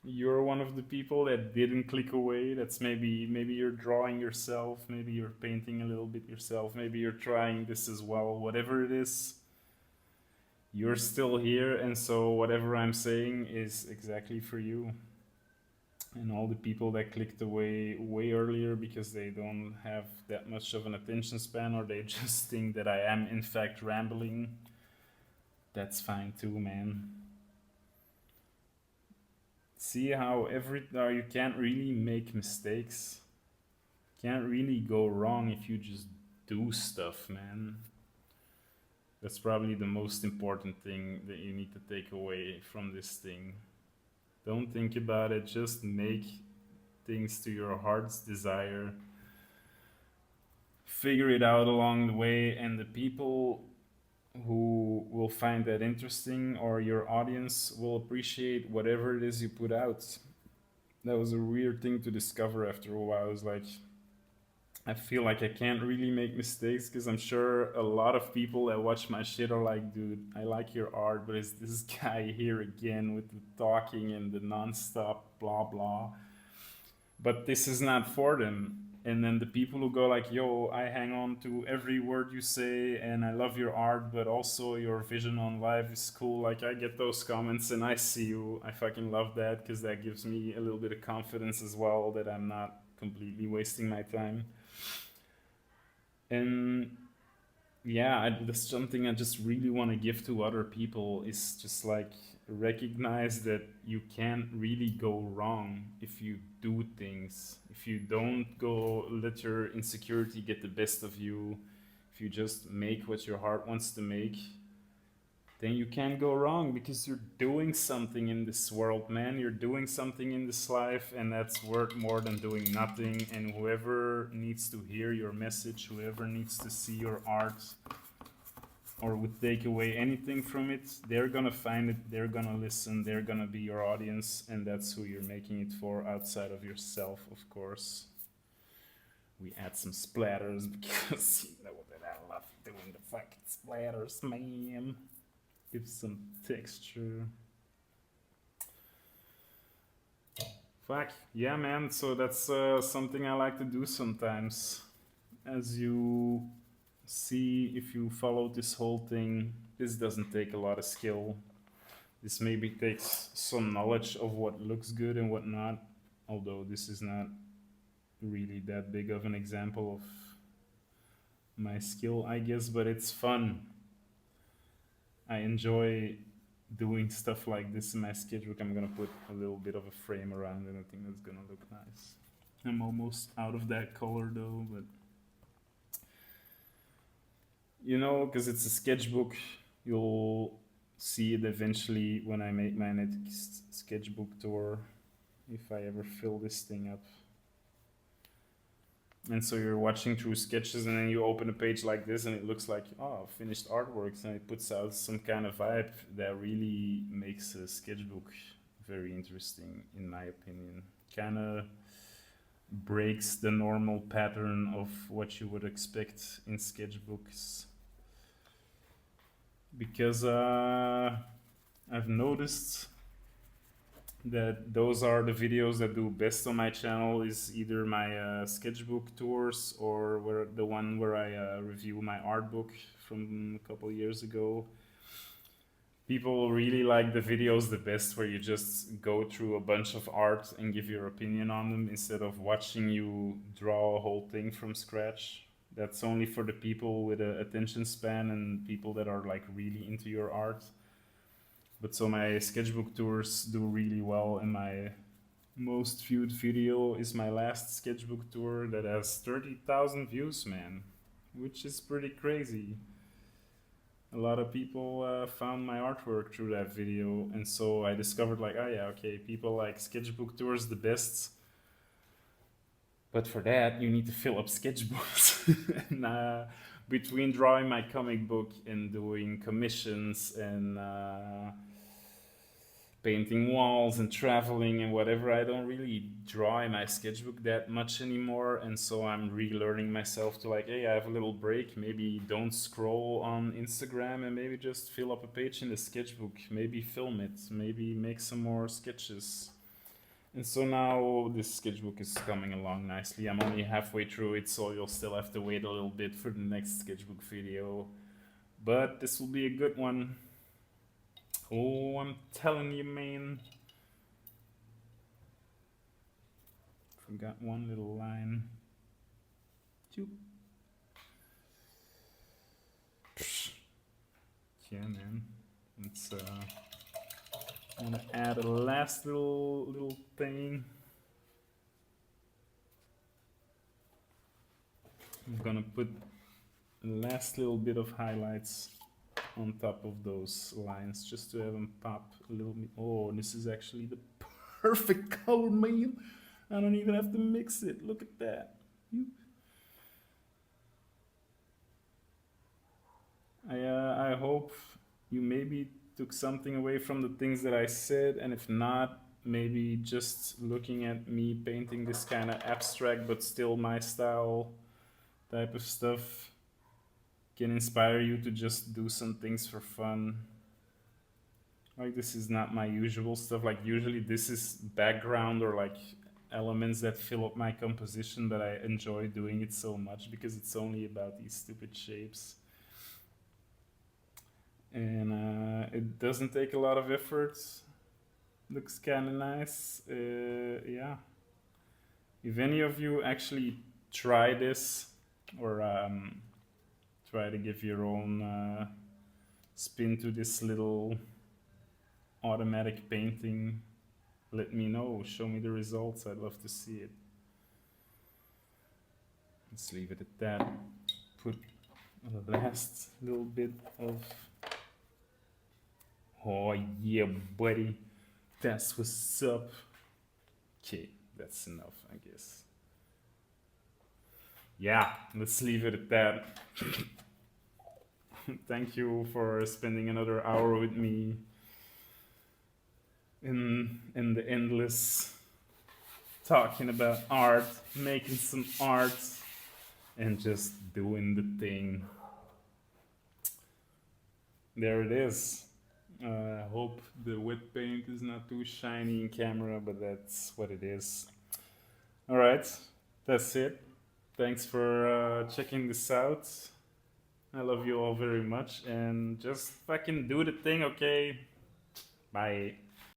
you're one of the people that didn't click away. That's maybe you're drawing yourself, maybe you're painting a little bit yourself, maybe you're trying this as well. Whatever it is, you're still here, and so whatever I'm saying is exactly for you. And all the people that clicked away way earlier because they don't have that much of an attention span, or they just think that I am in fact rambling, that's fine too, man. See how you can't really make mistakes, can't really go wrong if you just do stuff, man. That's probably the most important thing that you need to take away from this thing. Don't think about it, just make things to your heart's desire. Figure it out along the way, and the people who will find that interesting, or your audience, will appreciate whatever it is you put out. That was a weird thing to discover after a while. I was like, I feel like I can't really make mistakes because I'm sure a lot of people that watch my shit are like, dude, I like your art, but it's this guy here again with the talking and the non-stop blah blah. But this is not for them. And then the people who go like, yo, I hang on to every word you say and I love your art, but also your vision on life is cool. Like, I get those comments and I see you. I fucking love that because that gives me a little bit of confidence as well that I'm not completely wasting my time. And yeah, that's something I just really want to give to other people, is just like recognize that you can't really go wrong if you do things. If you don't go let your insecurity get the best of you, if you just make what your heart wants to make, then you can't go wrong because you're doing something in this world, man. You're doing something in this life, and that's worth more than doing nothing. And whoever needs to hear your message, whoever needs to see your art, or would take away anything from it, they're gonna find it, they're gonna listen, they're gonna be your audience, and that's who you're making it for outside of yourself, of course. We add some splatters because you know that I love doing the fucking splatters, man. Give some texture. Fuck, yeah, man. So that's something I like to do sometimes. As you see, if you follow this whole thing, this doesn't take a lot of skill. This maybe takes some knowledge of what looks good and what not, although this is not really that big of an example of my skill, I guess, but it's fun. I enjoy doing stuff like this in my sketchbook. I'm gonna put a little bit of a frame around it. I think that's gonna look nice. I'm almost out of that color though, but you know, because it's a sketchbook, you'll see it eventually when I make my next sketchbook tour, if I ever fill this thing up. And so you're watching through sketches, and then you open a page like this, and it looks like, oh, finished artworks, and it puts out some kind of vibe that really makes a sketchbook very interesting, in my opinion. Kind of breaks the normal pattern of what you would expect in sketchbooks. Because I've noticed that those are the videos that do best on my channel, is either my sketchbook tours, or the one where I review my art book from a couple years ago. People really like the videos the best where you just go through a bunch of art and give your opinion on them instead of watching you draw a whole thing from scratch. That's only for the people with an attention span and people that are like really into your art. But so my sketchbook tours do really well, and my most viewed video is my last sketchbook tour that has 30,000 views, man, which is pretty crazy. A lot of people found my artwork through that video, and so I discovered like, oh yeah, okay, people like sketchbook tours the best, but for that you need to fill up sketchbooks. And between drawing my comic book and doing commissions and painting walls and traveling and whatever, I don't really draw in my sketchbook that much anymore. And so I'm relearning myself to like, hey, I have a little break, maybe don't scroll on Instagram, and maybe just fill up a page in the sketchbook, maybe film it, maybe make some more sketches. And so now this sketchbook is coming along nicely. I'm only halfway through it, so you'll still have to wait a little bit for the next sketchbook video. But this will be a good one. Oh, I'm telling you, man. Forgot one little line. Choop. Yeah, man. It's I want to add a last little thing. I'm gonna put the last little bit of highlights on top of those lines just to have them pop a little bit. Oh, this is actually the perfect color, man. I don't even have to mix it. Look at that. I hope you maybe took something away from the things that I said, and if not, maybe just looking at me painting this kind of abstract but still my style type of stuff can inspire you to just do some things for fun. Like, this is not my usual stuff. Like, usually this is background or like elements that fill up my composition, but I enjoy doing it so much because it's only about these stupid shapes. And it doesn't take a lot of effort. Looks kind of nice. Yeah. If any of you actually try this or try to give your own spin to this little automatic painting, let me know. Show me the results. I'd love to see it. Let's leave it at that. Put the last little bit of... Oh yeah, buddy. That's what's up. Okay, that's enough, I guess. Yeah, let's leave it at that. Thank you for spending another hour with me in the endless talking about art, making some art, and just doing the thing. There it is. I hope the wet paint is not too shiny in camera, but that's what it is. All right, that's it. Thanks for checking this out. I love you all very much, and just fucking do the thing, okay? Bye.